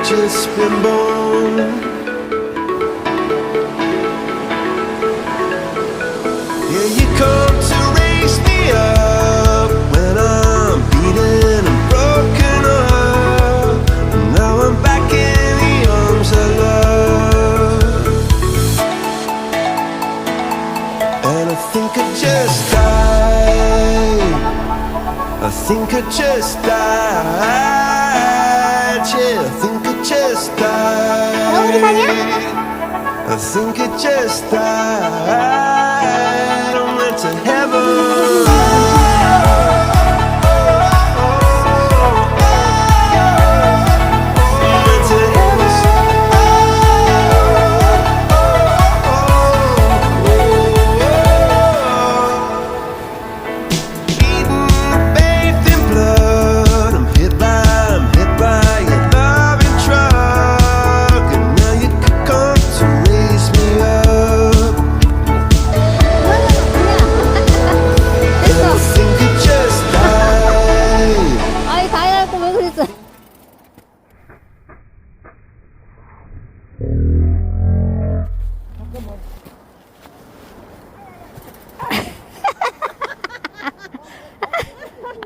just been born. Yeah, you come to raise me up when I'm beaten and broken up. And now I'm back in the arms of love. And I think I just died. I think I just died. Yeah, I think I just died. I think I just died. I went to heaven.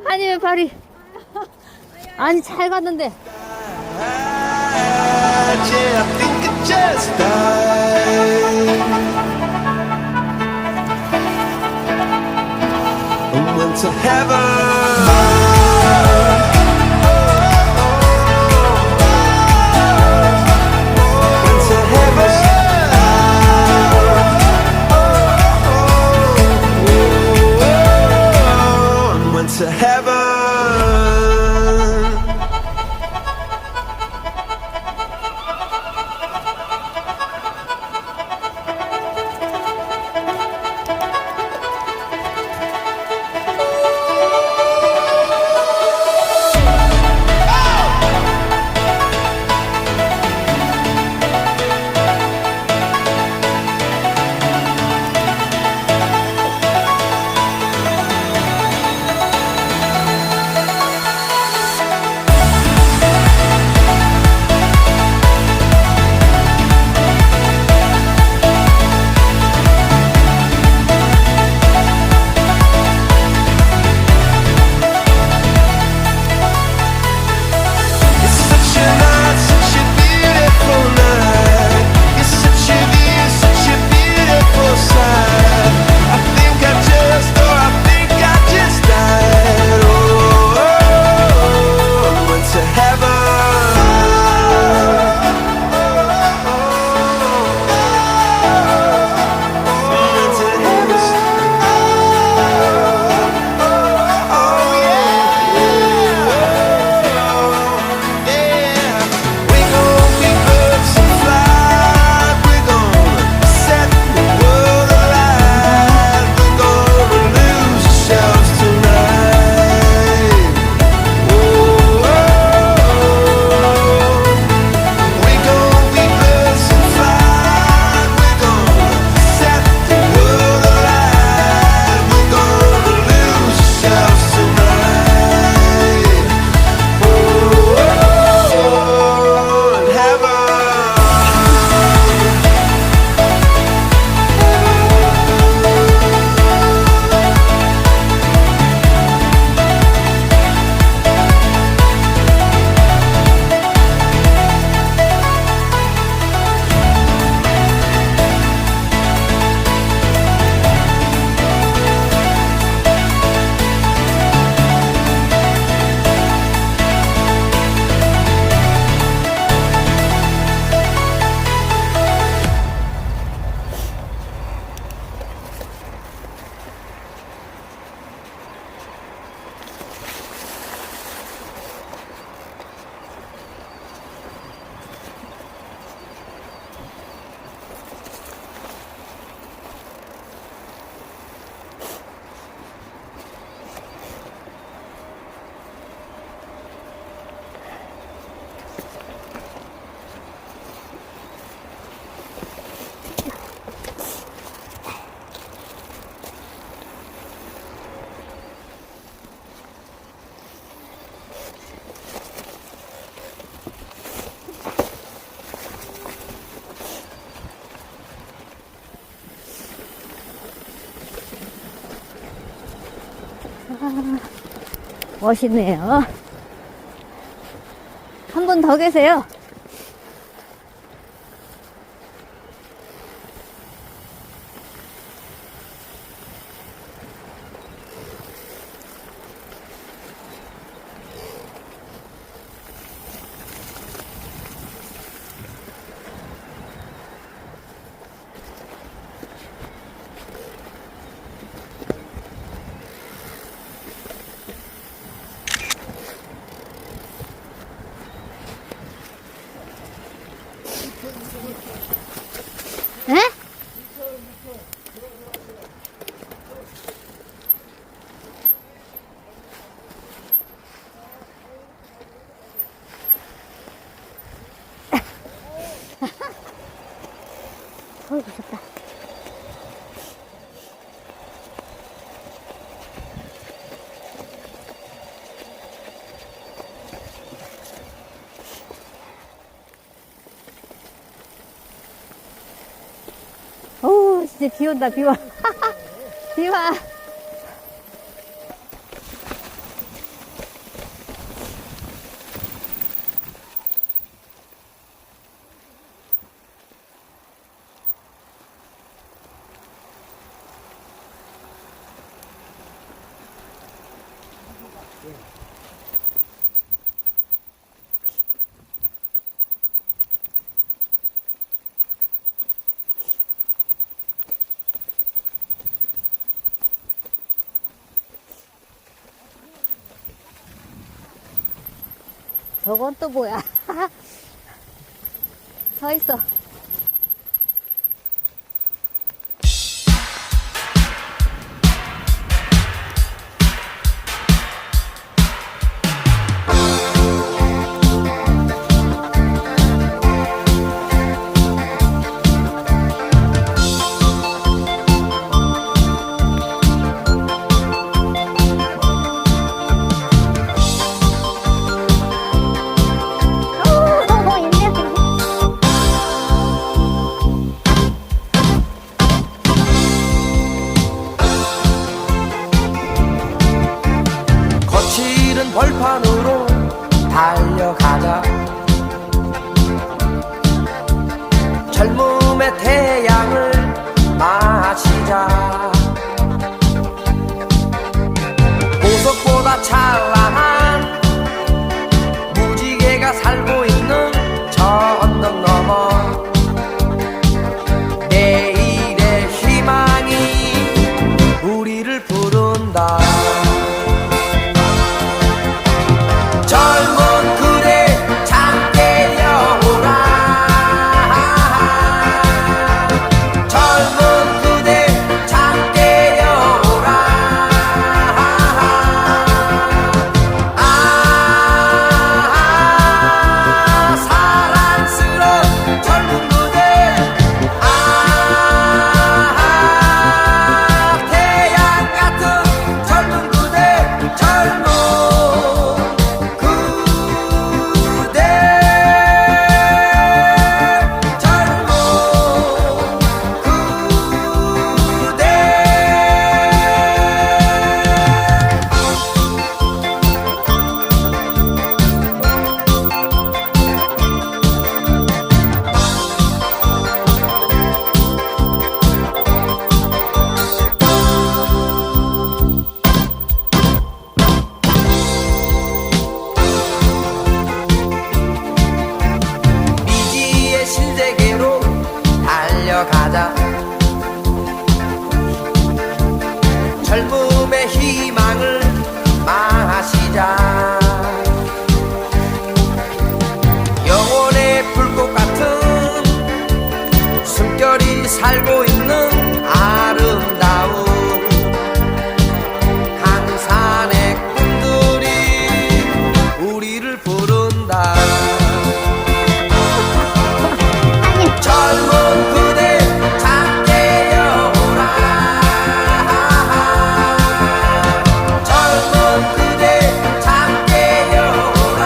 아니면 발이 아니 잘 갔는데 To heaven. To heaven. 멋있네요. 한 분 더 계세요. 에? 어이, 무섭다. 오, 진짜 비 온다, 비 와. 비 와. 저건 또 뭐야? 서 있어. 거칠은 벌판으로 달려가자. 젊음의 태양을 마시자. 보석보다 찬란한 무지개가 살고 있는 저 언덕 너머, 내일의 희망이 우리를 부른다. 젊은 그대 잠 깨어오라. 젊은 그대 잠 깨어오라. 사랑스러운 젊은 그대. 태양 같은 젊은 그대. 젊은 신세계로 달려가자. 젊음의 희망을 마시자. 영혼의 불꽃 같은 숨결이 살고 있는 아름다운 강산의 꿈들이 우리를 부른다. 젊은 그대 잠 깨어오라. 젊은 그대 잠 깨어오라.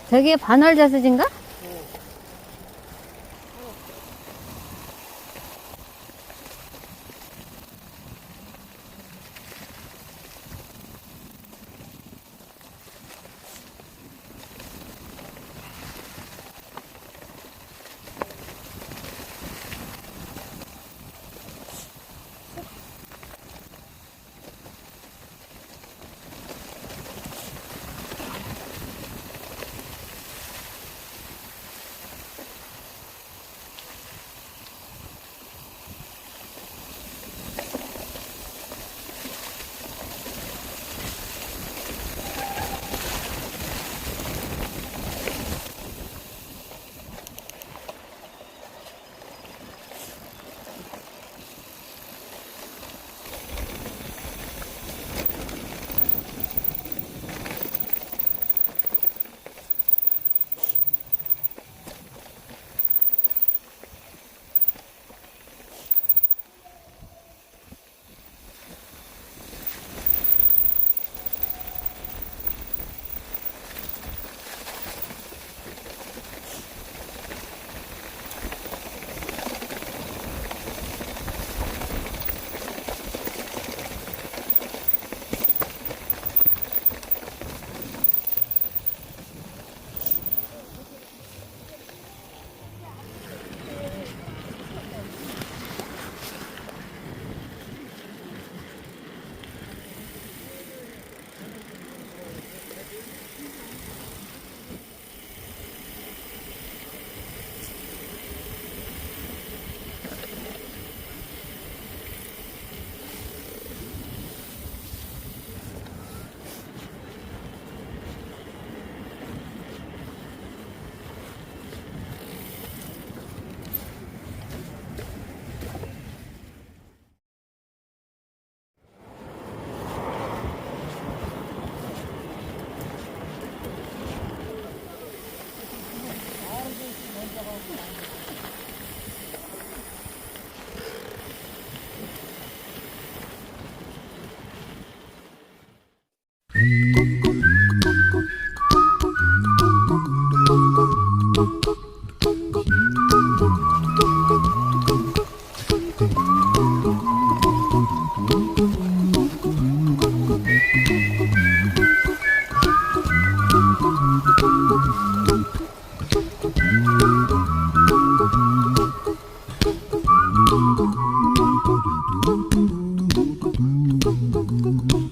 저게 반월자수지인가?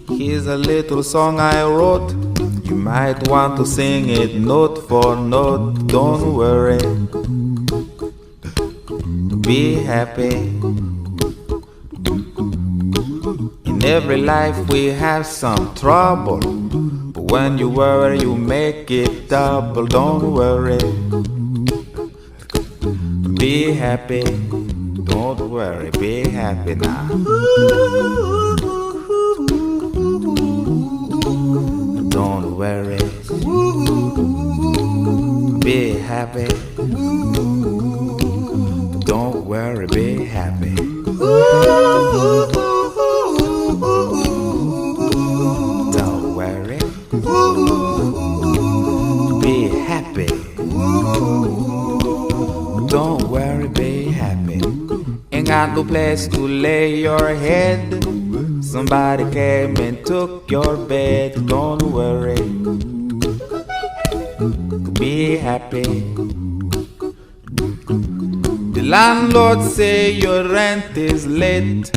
Here's a little song I wrote. You might want to sing it note for note. Don't worry, be happy. In every life we have some trouble, but when you worry you make it double. Don't worry, be happy. Don't worry, be happy now. Don't worry, be happy. Don't worry, be happy. Don't worry, be happy. Don't worry, be happy. Ain't got no place to lay your head. Somebody came and took your bed. Don't worry, be happy. The landlord say your rent is late.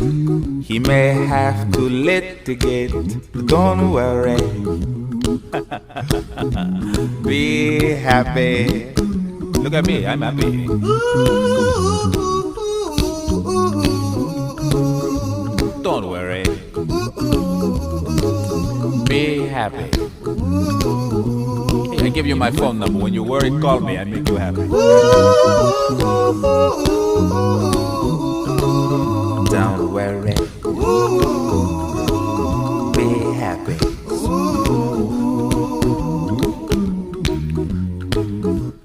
He may have to litigate. Don't worry, be happy. Look at me, I'm happy. Don't worry, be happy. Hey, I give you my phone number. When you worry, call me. I make you happy. Don't worry, be happy.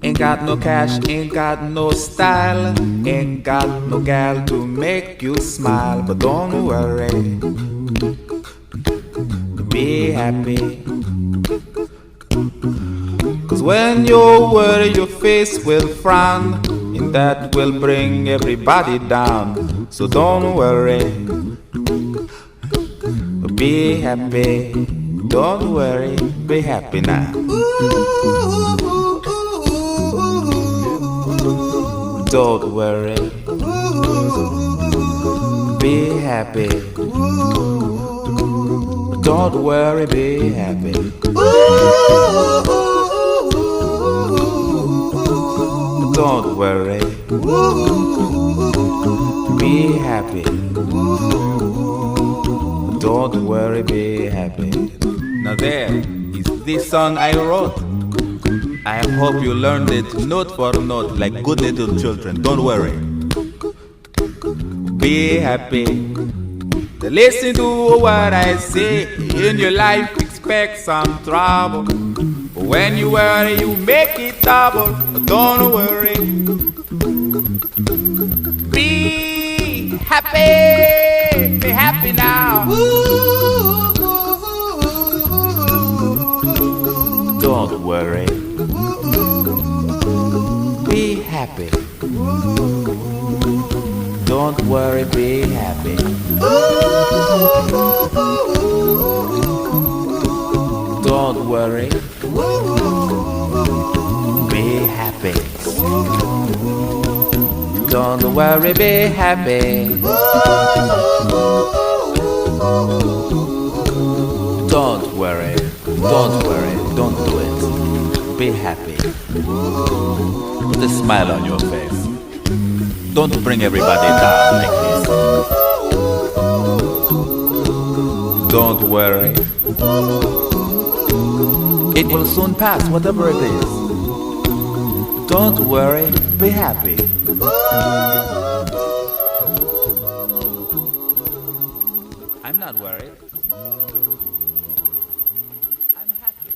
Ain't got no cash, ain't got no style, ain't got no gal to make you smile. But don't worry, be happy. 'Cause when you worry, your face will frown, and that will bring everybody down. So don't worry, be happy. Don't worry, be happy now. Don't worry, be happy. Don't worry, be happy. Don't worry, be happy. Don't worry, be happy. Now there is this song I wrote. I hope you learned it note for note like good little children. Don't worry, be happy. Listen to what I say. In your life expect some trouble, but when you worry you make it double. Don't worry, be happy. Be happy now. Don't worry, be happy. Don't worry, be happy. Don't worry, be happy. Don't worry, be happy. Don't worry, don't do it. Be happy. Put a smile on your face. Don't bring everybody down like this. Don't worry, it will soon pass, whatever it is. Don't worry, be happy. I'm not worried. I'm happy.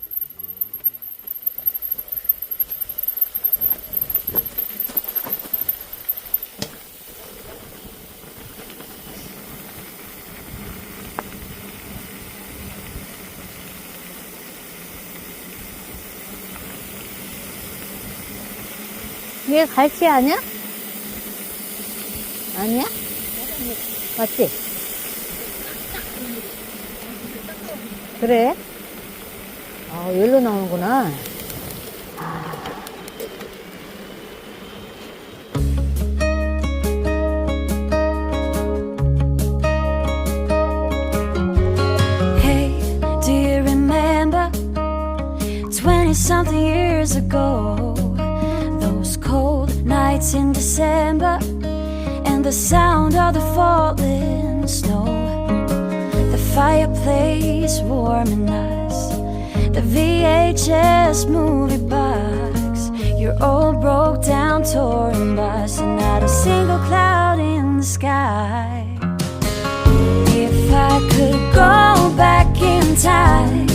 이게 갈치 아니야? 아니야? 맞지? 그래? 아, 여기로 나오는구나. Hey, do you remember 20-something years ago? Those cold nights in December and the sound of the falling snow. The fireplace warming us, the VHS movie box, your old broke down touring bus, and not a single cloud in the sky. If I could go back in time,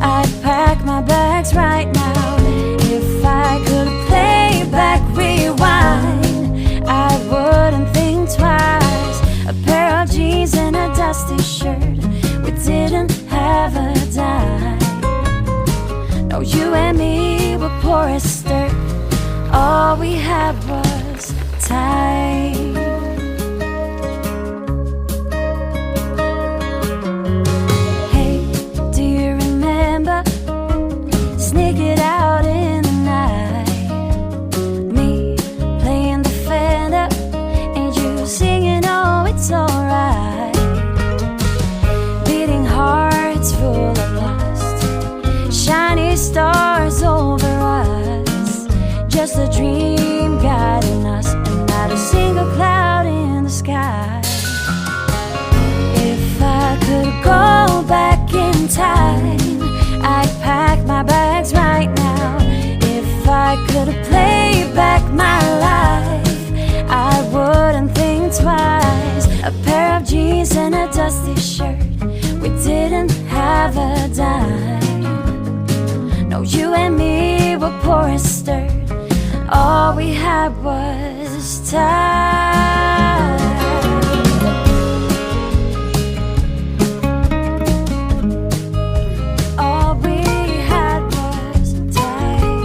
I'd pack my bags right now. If I could play back, rewind, I wouldn't think twice. A pair of jeans and a dusty shirt, we didn't have a dime. No, you and me were poor as dirt, all we had was time. Hey, do you remember sneaking out in the night, me playing the Fender and you singing, oh, it's alright, beating hearts full of lust, shiny stars over us, just a dream guiding us, and not a single cloud in the sky. If I could go back in time, I'd pack my bags right now. If I could play back my life, I wouldn't think twice. A pair of jeans and a dusty shirt, we didn't have a dime. No, you and me were poor as dirt, all we had was time. All we had was time.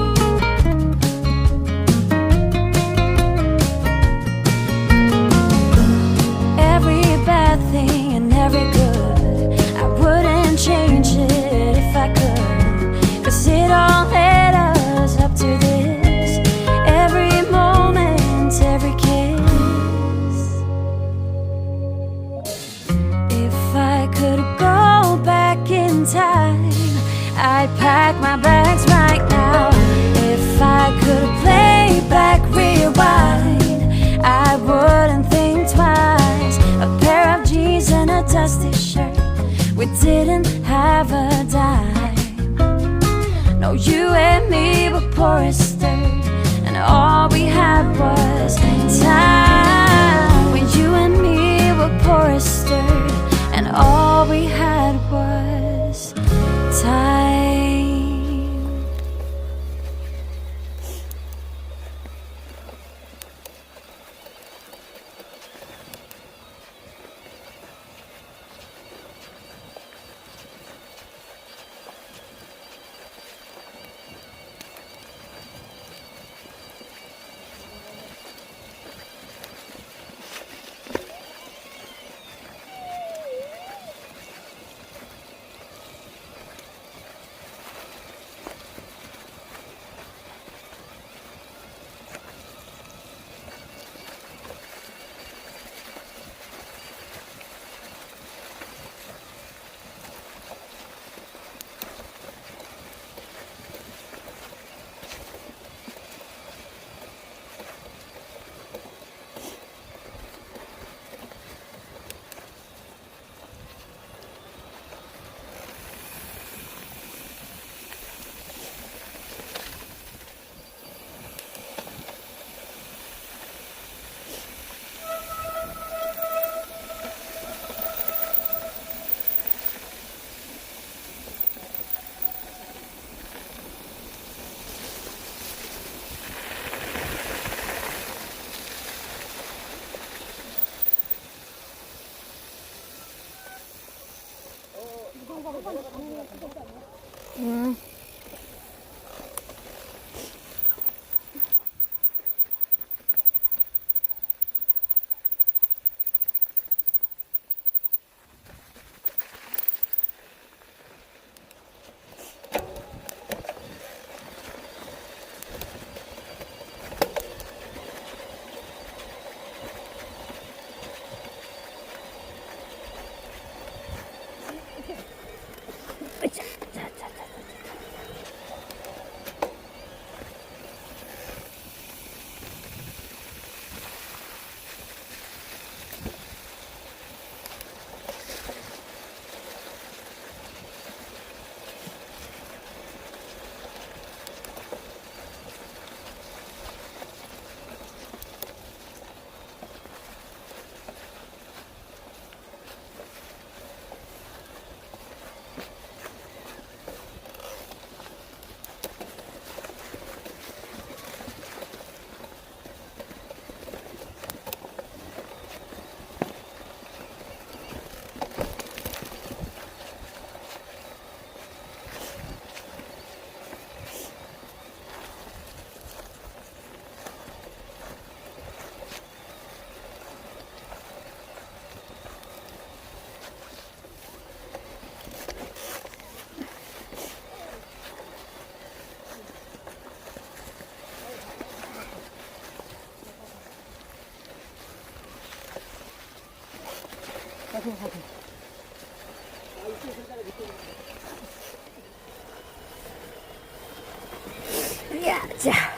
야, 자.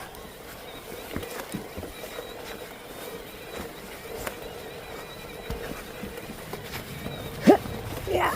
야.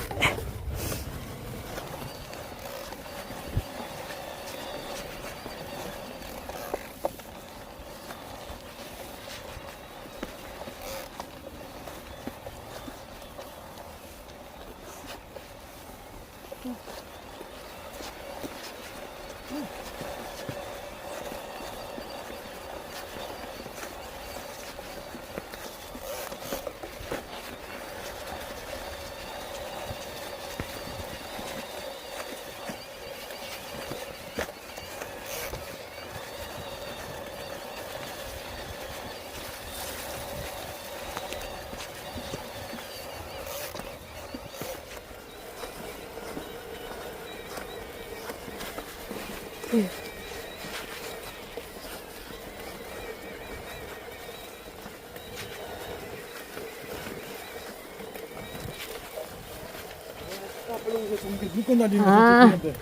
물건 날리는 아. 거 좋겠는데.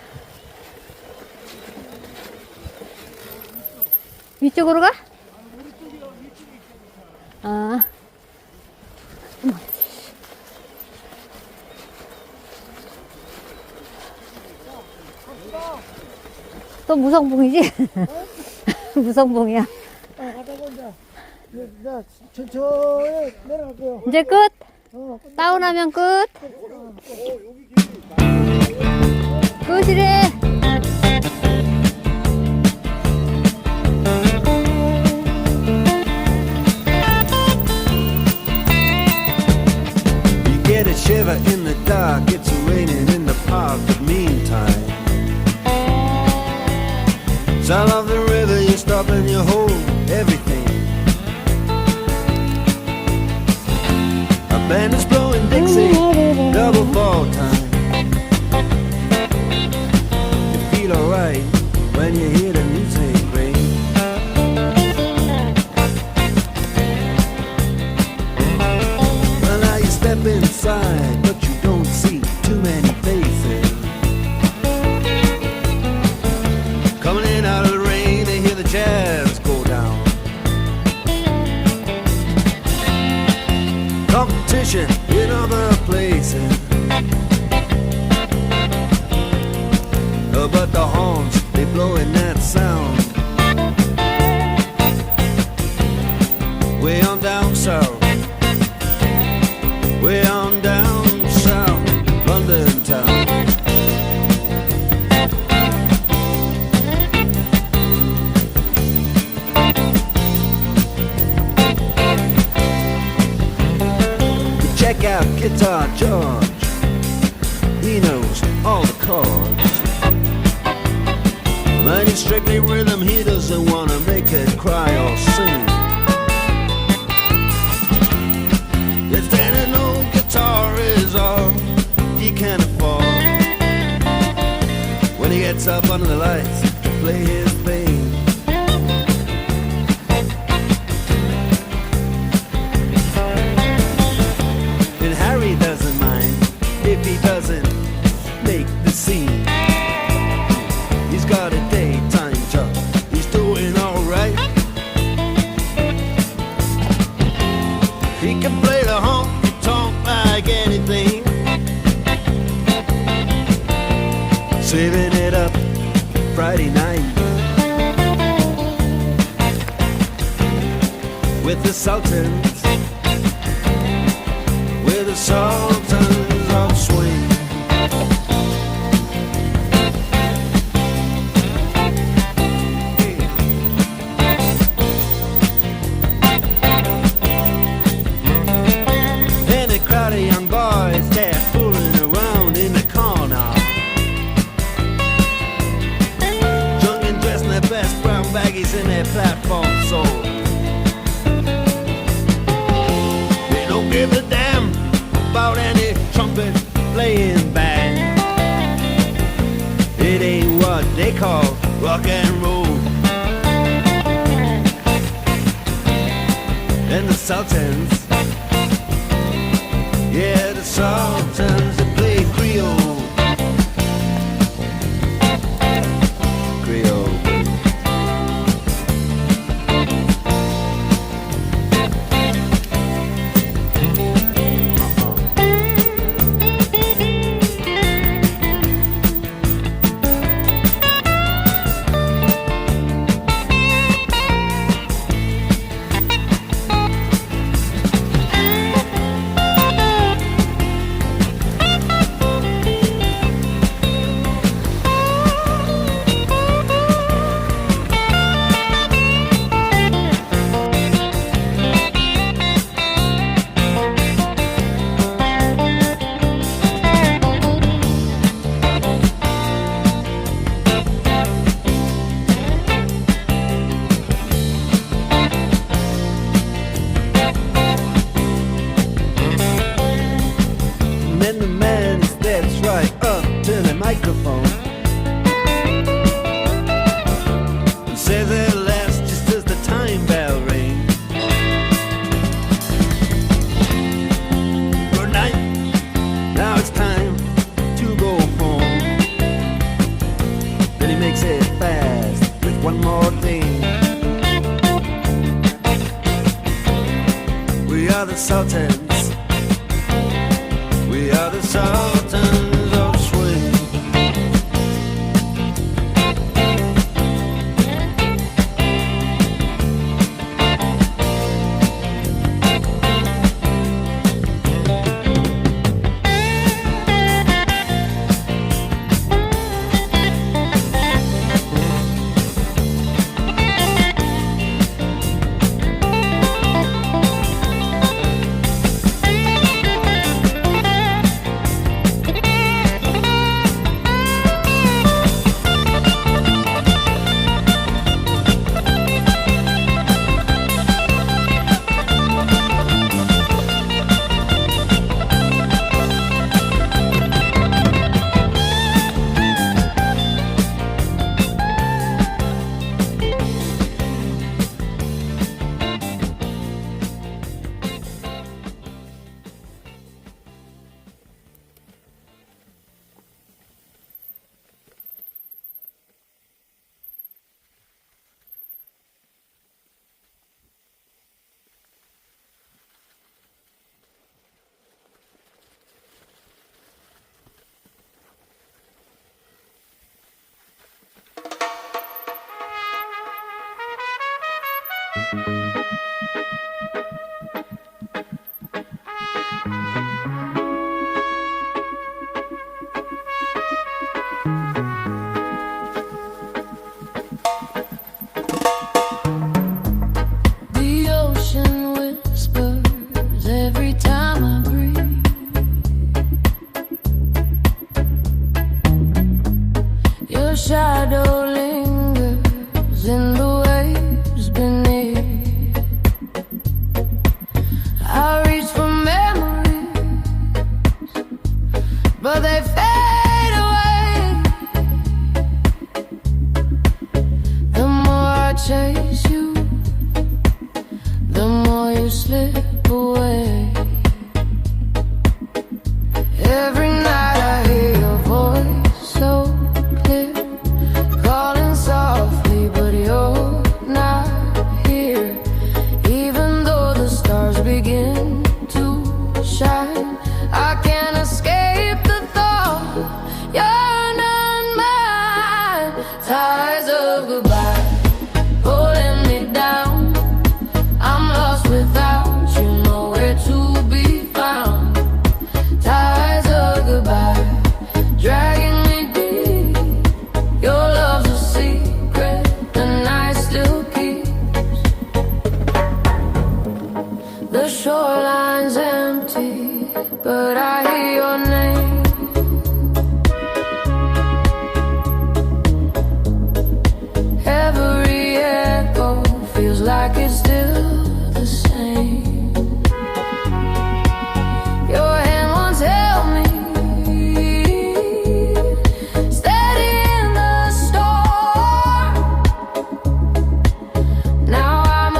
위쪽으로 가? 아. 또 무성봉이지? 무성봉이야. 가다가 이제 저에 내려갈게요. 이제 끝. 다운하면 끝. 끝이래. You get a shiver in the dark, it's raining in the park, but meantime, sound of the river, you stop and you hold everything. A band is blowing Dixie, double fall time. You feel alright when you hear the music ring. Well, now you step inside, but you don't see too many faces. Coming in out of the rain, they hear the jazz go down. Competition in other places, but the horns, they blowing that sound. Way on down south, way on down south, London town. Check out Guitar George, he knows all the chords. But in strictly rhythm, he doesn't wanna make it cry or sing. If then an old guitar is all he can afford, when he gets up under the lights to play his thing. And Harry doesn't mind if he doesn't make the scene. He's got a daytime job, he's doing alright. He can play the honky-tonk like anything, saving it up Friday night with the Sultans, with the Sultans of swing. And a crowd of young boys, they're fooling around in the corner, drunk and dressed in their best brown baggies in their platform soles. They don't give a damn about any trumpet playing band. It ain't what they call rock and roll. And the Sultans, yeah, the Sultans, they play Creole. Creole. Then the man steps right up to the microphone and says at last, just as the time bell rings, good night, now it's time to go home. Then he makes it fast with one more thing. We are the Sultans, we are the Sultans of swing. slip away. Every night I hear your voice so clear, calling softly, but you're not here. Even though the stars begin to shine, I can't escape the thought you're not mine. Ties of goodbye pulling me down. I'm lost without you, nowhere to be found. Ties of goodbye dragging me deep. Your love's a secret the night still keeps. The shoreline's empty, but I hear your name. Every echo feels like it's still the same. Your hand once held me steady in the storm. Now I'm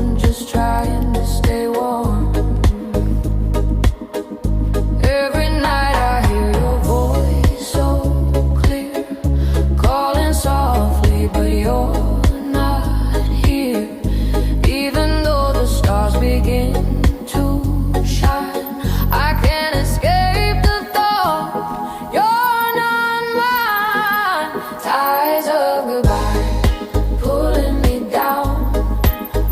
alone, just trying to stay warm. Every night I hear your voice so clear, calling softly, but you're not here. Even though the stars begin to shine, I can't escape the thought you're not mine. Ties of goodbye pulling me down.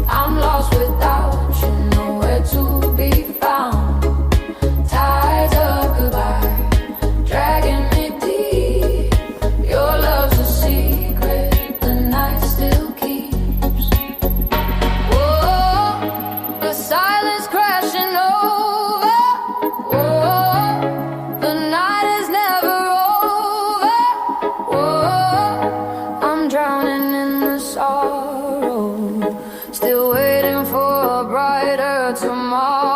I'm lost without you, nowhere to be found. Ties of goodbye dragging me deep. Your love's a secret the night still keeps. Whoa, the silence crashing over. Whoa, the night is never over. Whoa, I'm drowning in the sorrow, still waiting for a brighter tomorrow.